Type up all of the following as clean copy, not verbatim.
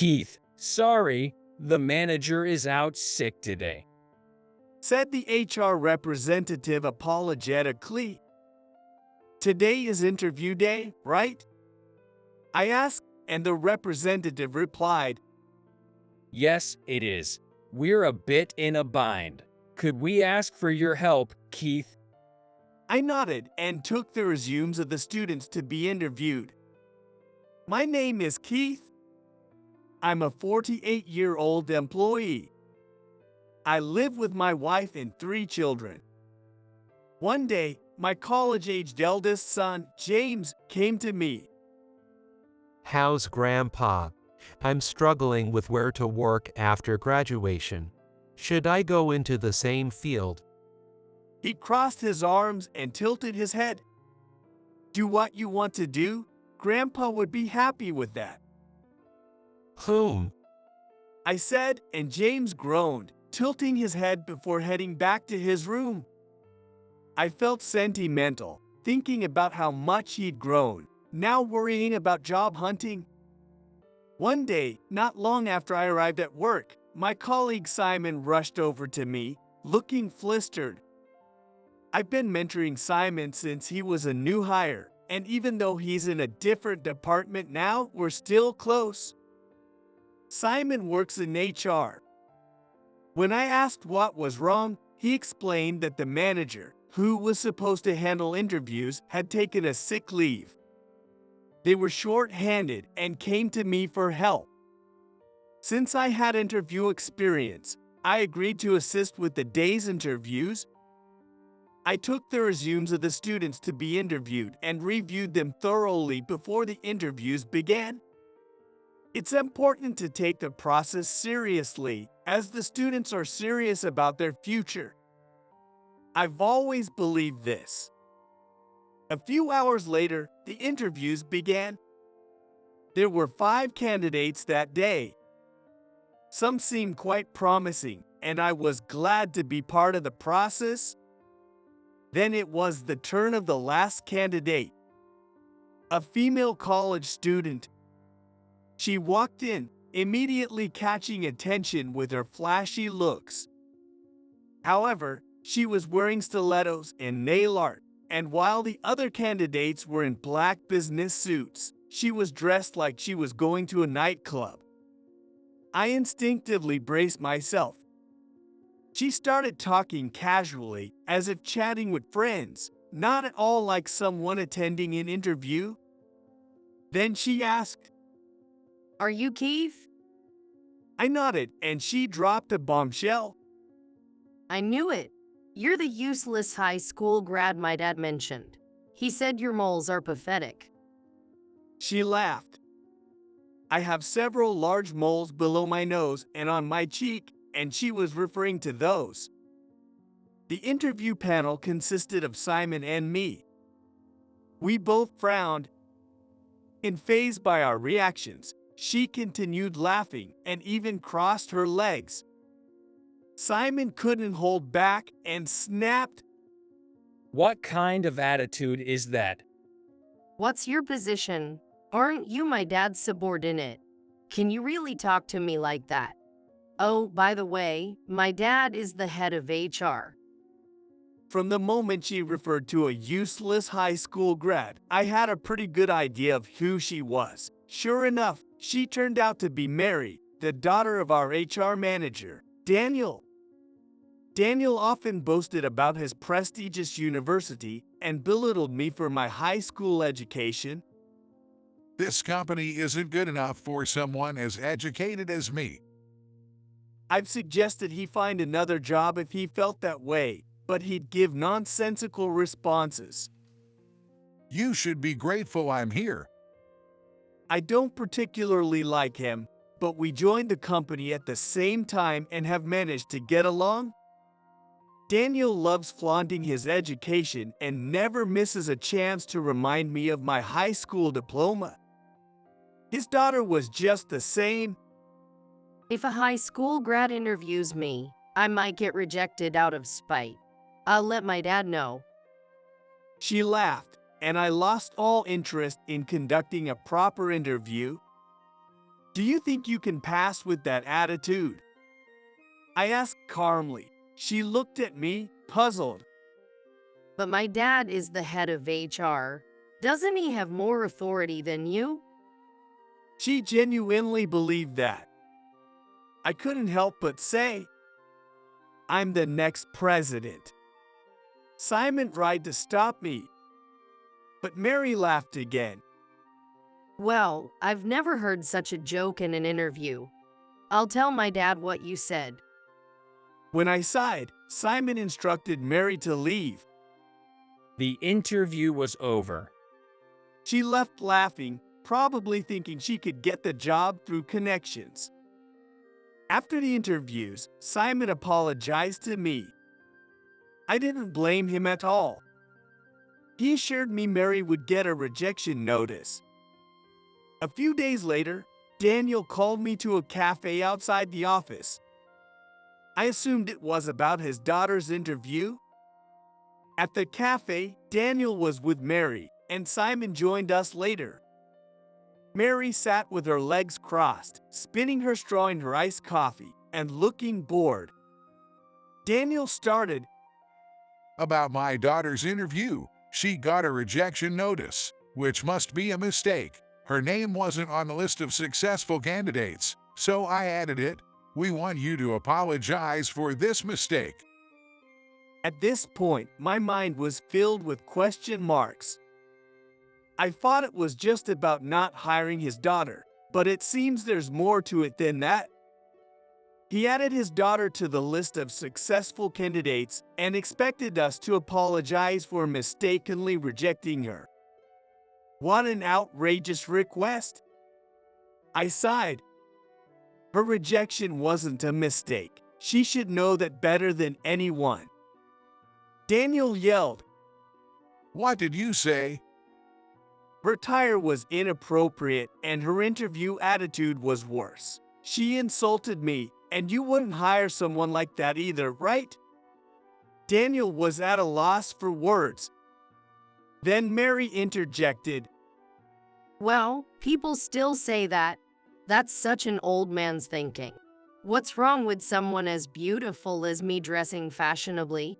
Keith, sorry, the manager is out sick today. Said the HR representative apologetically. Today is interview day, right? I asked, and the representative replied, Yes, it is. We're a bit in a bind. Could we ask for your help, Keith? I nodded and took the resumes of the students to be interviewed. My name is Keith. I'm a 48-year-old employee. I live with my wife and 3 children. One day, my college-aged eldest son, James, came to me. How's Grandpa? I'm struggling with where to work after graduation. Should I go into the same field? He crossed his arms and tilted his head. Do what you want to do. Grandpa would be happy with that. I said, and James groaned, tilting his head before heading back to his room. I felt sentimental, thinking about how much he'd grown, now worrying about job hunting. One day, not long after I arrived at work, my colleague Simon rushed over to me, looking flustered. I've been mentoring Simon since he was a new hire, and even though he's in a different department now, we're still close. Simon works in HR. When I asked what was wrong, he explained that the manager, who was supposed to handle interviews, had taken a sick leave. They were short-handed and came to me for help. Since I had interview experience, I agreed to assist with the day's interviews. I took the resumes of the students to be interviewed and reviewed them thoroughly before the interviews began. It's important to take the process seriously, as the students are serious about their future. I've always believed this. A few hours later, the interviews began. There were 5 candidates that day. Some seemed quite promising, and I was glad to be part of the process. Then it was the turn of the last candidate, a female college student. She walked in, immediately catching attention with her flashy looks. However, she was wearing stilettos and nail art, and while the other candidates were in black business suits, she was dressed like she was going to a nightclub. I instinctively braced myself. She started talking casually, as if chatting with friends, not at all like someone attending an interview. Then she asked, Are you Keith? I nodded, and she dropped a bombshell. I knew it. You're the useless high school grad my dad mentioned. He said your moles are pathetic. She laughed. I have several large moles below my nose and on my cheek, and she was referring to those. The interview panel consisted of Simon and me. We both frowned. Unfazed by our reactions, she continued laughing and even crossed her legs. Simon couldn't hold back and snapped. What kind of attitude is that? What's your position? Aren't you my dad's subordinate? Can you really talk to me like that? Oh, by the way, my dad is the head of HR. From the moment she referred to a useless high school grad, I had a pretty good idea of who she was. Sure enough, she turned out to be Mary, the daughter of our HR manager, Daniel. Daniel often boasted about his prestigious university and belittled me for my high school education. This company isn't good enough for someone as educated as me. I've suggested he find another job if he felt that way, but he'd give nonsensical responses. You should be grateful I'm here. I don't particularly like him, but we joined the company at the same time and have managed to get along. Daniel loves flaunting his education and never misses a chance to remind me of my high school diploma. His daughter was just the same. If a high school grad interviews me, I might get rejected out of spite. I'll let my dad know. She laughed, and I lost all interest in conducting a proper interview. Do you think you can pass with that attitude? I asked calmly. She looked at me, puzzled. But my dad is the head of HR. Doesn't he have more authority than you? She genuinely believed that. I couldn't help but say, I'm the next president. Simon tried to stop me, but Mary laughed again. Well, I've never heard such a joke in an interview. I'll tell my dad what you said. When I sighed, Simon instructed Mary to leave. The interview was over. She left laughing, probably thinking she could get the job through connections. After the interviews, Simon apologized to me. I didn't blame him at all. He assured me Mary would get a rejection notice. A few days later, Daniel called me to a cafe outside the office. I assumed it was about his daughter's interview. At the cafe, Daniel was with Mary, and Simon joined us later. Mary sat with her legs crossed, spinning her straw in her iced coffee, and looking bored. Daniel started, About my daughter's interview, she got a rejection notice, which must be a mistake. Her name wasn't on the list of successful candidates, so I added it. We want you to apologize for this mistake. At this point, my mind was filled with question marks. I thought it was just about not hiring his daughter, but it seems there's more to it than that. He added his daughter to the list of successful candidates and expected us to apologize for mistakenly rejecting her. What an outrageous request! I sighed. Her rejection wasn't a mistake. She should know that better than anyone. Daniel yelled. What did you say? Her attire was inappropriate and her interview attitude was worse. She insulted me, and you wouldn't hire someone like that either, right? Daniel was at a loss for words. Then Mary interjected. Well, people still say that. That's such an old man's thinking. What's wrong with someone as beautiful as me dressing fashionably?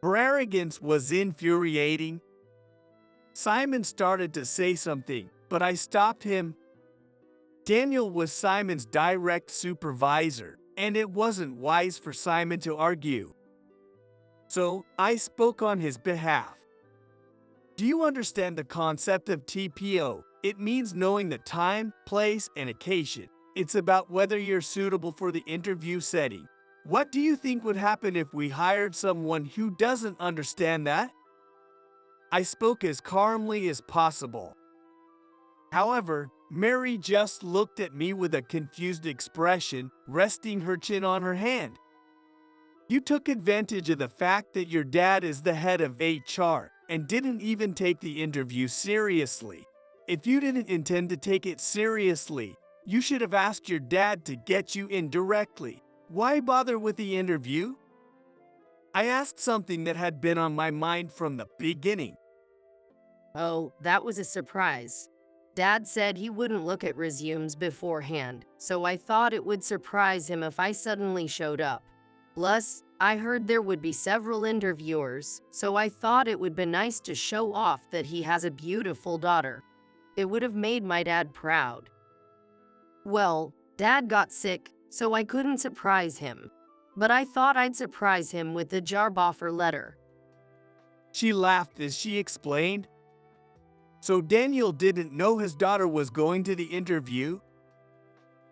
Her arrogance was infuriating. Simon started to say something, but I stopped him. Daniel was Simon's direct supervisor, and it wasn't wise for Simon to argue. So, I spoke on his behalf. Do you understand the concept of TPO? It means knowing the time, place, and occasion. It's about whether you're suitable for the interview setting. What do you think would happen if we hired someone who doesn't understand that? I spoke as calmly as possible. However, Mary just looked at me with a confused expression, resting her chin on her hand. You took advantage of the fact that your dad is the head of HR and didn't even take the interview seriously. If you didn't intend to take it seriously, you should have asked your dad to get you in directly. Why bother with the interview? I asked something that had been on my mind from the beginning. Oh, that was a surprise. Dad said he wouldn't look at resumes beforehand, so I thought it would surprise him if I suddenly showed up. Plus, I heard there would be several interviewers, so I thought it would be nice to show off that he has a beautiful daughter. It would have made my dad proud. Well, Dad got sick, so I couldn't surprise him. But I thought I'd surprise him with the job offer letter. She laughed as she explained. So Daniel didn't know his daughter was going to the interview?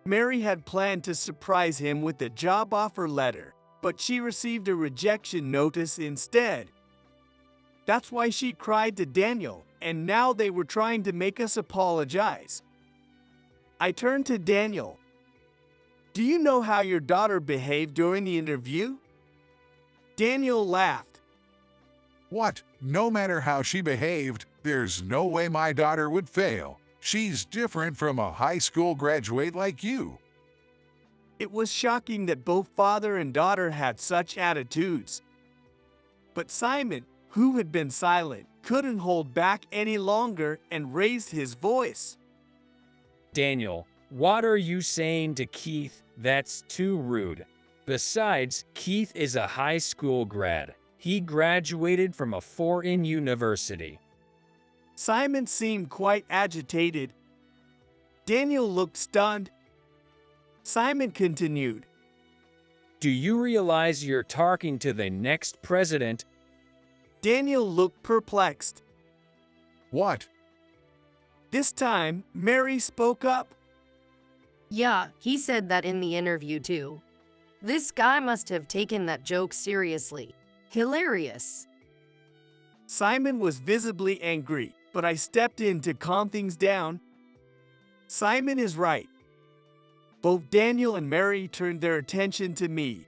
Mary had planned to surprise him with the job offer letter, but she received a rejection notice instead. That's why she cried to Daniel, and now they were trying to make us apologize. I turned to Daniel. Do you know how your daughter behaved during the interview? Daniel laughed. What? No matter how she behaved, there's no way my daughter would fail. She's different from a high school graduate like you. It was shocking that both father and daughter had such attitudes. But Simon, who had been silent, couldn't hold back any longer and raised his voice. Daniel, What are you saying to Keith? That's too rude. Besides, Keith is a high school grad. He graduated from a foreign university. Simon seemed quite agitated. Daniel looked stunned. Simon continued. Do you realize you're talking to the next president? Daniel looked perplexed. What? This time, Mary spoke up. Yeah, he said that in the interview too. This guy must have taken that joke seriously. Hilarious. Simon was visibly angry, but I stepped in to calm things down. Simon is right. Both Daniel and Mary turned their attention to me.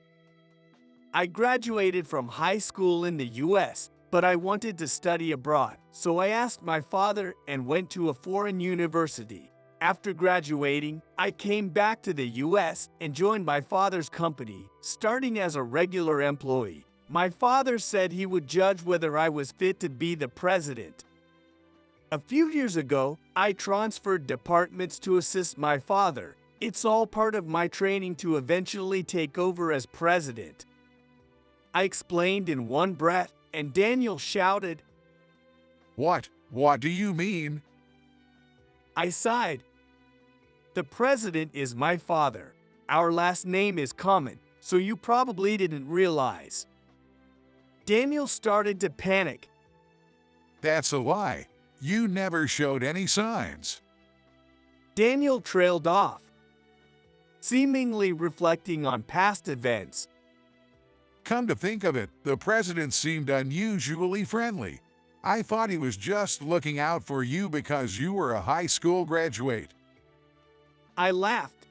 I graduated from high school in the US, but I wanted to study abroad, so I asked my father and went to a foreign university. After graduating, I came back to the US and joined my father's company, starting as a regular employee. My father said he would judge whether I was fit to be the president. A few years ago, I transferred departments to assist my father. It's all part of my training to eventually take over as president. I explained in one breath, and Daniel shouted. What? What do you mean? I sighed. The president is my father. Our last name is common, so you probably didn't realize. Daniel started to panic. That's a lie. You never showed any signs. Daniel trailed off, seemingly reflecting on past events. Come to think of it, the president seemed unusually friendly. I thought he was just looking out for you because you were a high school graduate. I laughed.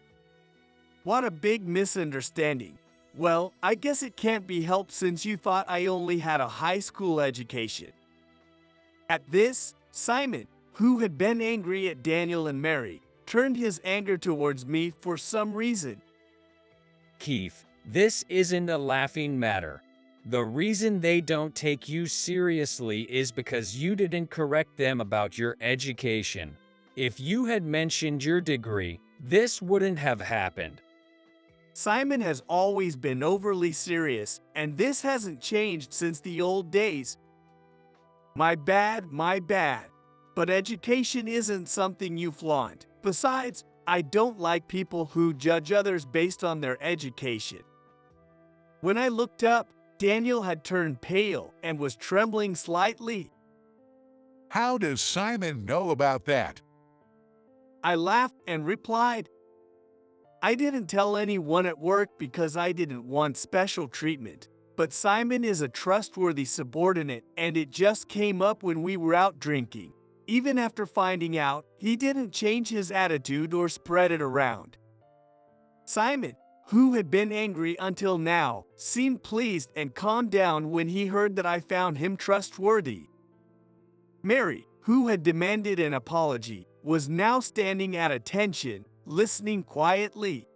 What a big misunderstanding. Well, I guess it can't be helped since you thought I only had a high school education. At this, Simon, who had been angry at Daniel and Mary, turned his anger towards me for some reason. Keith, this isn't a laughing matter. The reason they don't take you seriously is because you didn't correct them about your education. If you had mentioned your degree, this wouldn't have happened. Simon has always been overly serious, and this hasn't changed since the old days. My bad. But education isn't something you flaunt. Besides, I don't like people who judge others based on their education. When I looked up, Daniel had turned pale and was trembling slightly. How does Simon know about that? I laughed and replied, I didn't tell anyone at work because I didn't want special treatment. But Simon is a trustworthy subordinate, and it just came up when we were out drinking. Even after finding out, he didn't change his attitude or spread it around. Simon, who had been angry until now, seemed pleased and calmed down when he heard that I found him trustworthy. Mary, who had demanded an apology, was now standing at attention, listening quietly.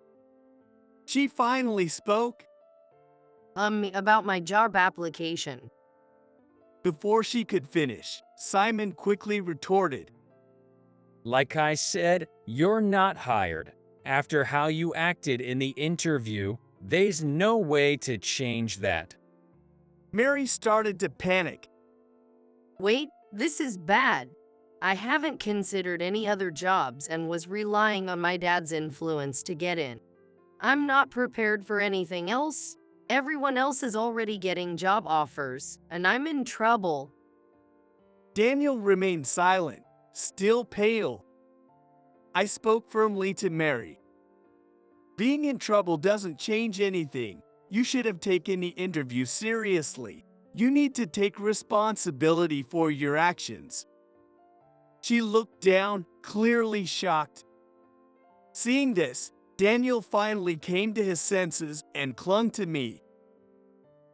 She finally spoke. About my job application. Before she could finish, Simon quickly retorted. Like I said, you're not hired. After how you acted in the interview, there's no way to change that. Mary started to panic. Wait, this is bad. I haven't considered any other jobs and was relying on my dad's influence to get in. I'm not prepared for anything else. Everyone else is already getting job offers, and I'm in trouble. Daniel remained silent, still pale. I spoke firmly to Mary. Being in trouble doesn't change anything. You should have taken the interview seriously. You need to take responsibility for your actions. She looked down, clearly shocked. Seeing this, Daniel finally came to his senses and clung to me.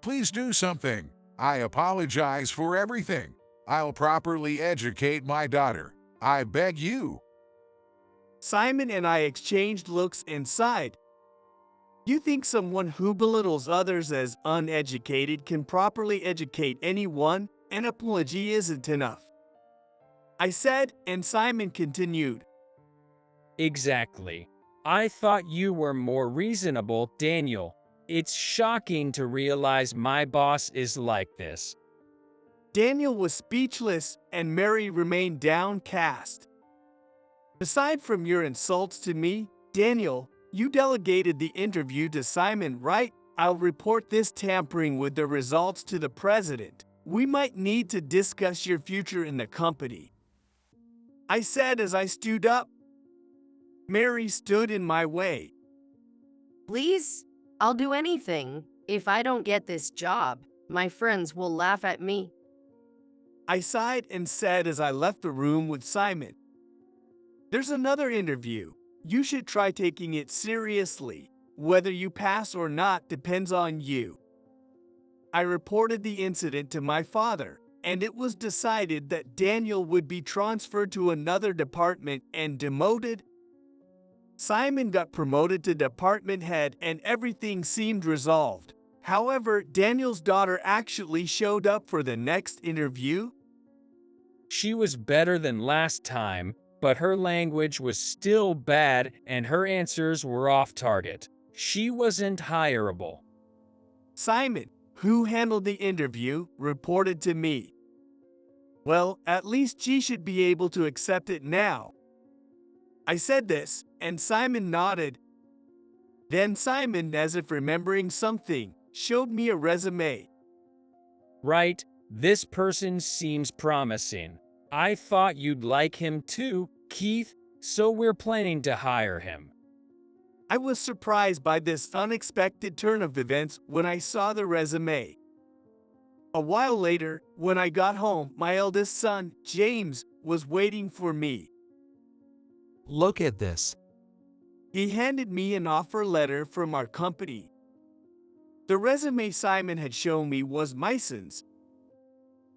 Please do something. I apologize for everything. I'll properly educate my daughter. I beg you. Simon and I exchanged looks and sighed. You think someone who belittles others as uneducated can properly educate anyone? An apology isn't enough. I said, and Simon continued. Exactly. I thought you were more reasonable, Daniel. It's shocking to realize my boss is like this. Daniel was speechless, and Mary remained downcast. Aside from your insults to me, Daniel, you delegated the interview to Simon, right? I'll report this tampering with the results to the president. We might need to discuss your future in the company, I said as I stood up. Mary stood in my way. Please? I'll do anything. If I don't get this job, my friends will laugh at me. I sighed and said as I left the room with Simon. There's another interview. You should try taking it seriously. Whether you pass or not depends on you. I reported the incident to my father, and it was decided that Daniel would be transferred to another department and demoted. Simon got promoted to department head and everything seemed resolved. However, Daniel's daughter actually showed up for the next interview. She was better than last time, but her language was still bad and her answers were off target. She wasn't hireable. Simon, who handled the interview, reported to me. Well, at least she should be able to accept it now. I said this, and Simon nodded. Then Simon, as if remembering something, showed me a resume. Right, this person seems promising. I thought you'd like him too, Keith, so we're planning to hire him. I was surprised by this unexpected turn of events when I saw the resume. A while later, when I got home, my eldest son, James, was waiting for me. Look at this. He handed me an offer letter from our company. The resume Simon had shown me was my son's.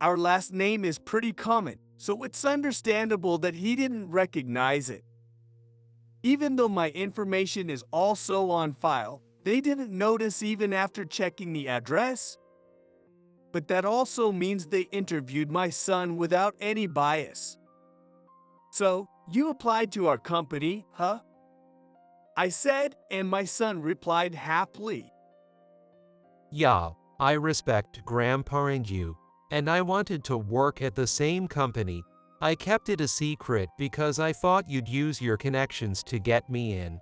Our last name is pretty common, so it's understandable that he didn't recognize it. Even though my information is also on file, they didn't notice even after checking the address. But that also means they interviewed my son without any bias. So, you applied to our company, huh? I said, and my son replied happily. Yeah, I respect Grandpa and you, and I wanted to work at the same company. I kept it a secret because I thought you'd use your connections to get me in.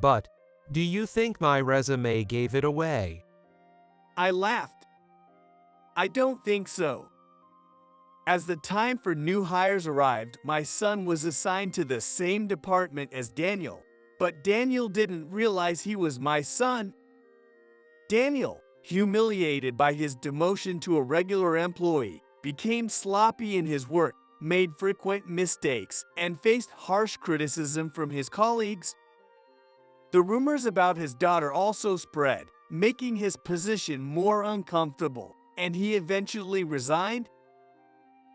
But, do you think my resume gave it away? I laughed. I don't think so. As the time for new hires arrived, my son was assigned to the same department as Daniel, but Daniel didn't realize he was my son. Daniel, humiliated by his demotion to a regular employee, became sloppy in his work, made frequent mistakes, and faced harsh criticism from his colleagues. The rumors about his daughter also spread, making his position more uncomfortable, and he eventually resigned.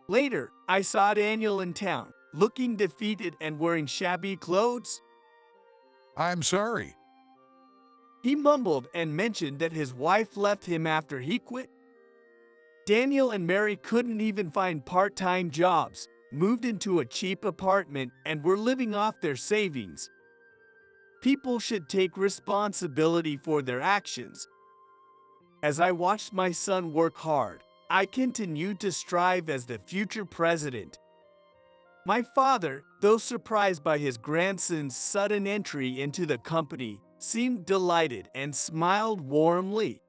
Later, I saw Daniel in town, looking defeated and wearing shabby clothes. I'm sorry. He mumbled and mentioned that his wife left him after he quit. Daniel and Mary couldn't even find part-time jobs, moved into a cheap apartment, and were living off their savings. People should take responsibility for their actions. As I watched my son work hard, I continued to strive as the future president. My father, though surprised by his grandson's sudden entry into the company, seemed delighted and smiled warmly.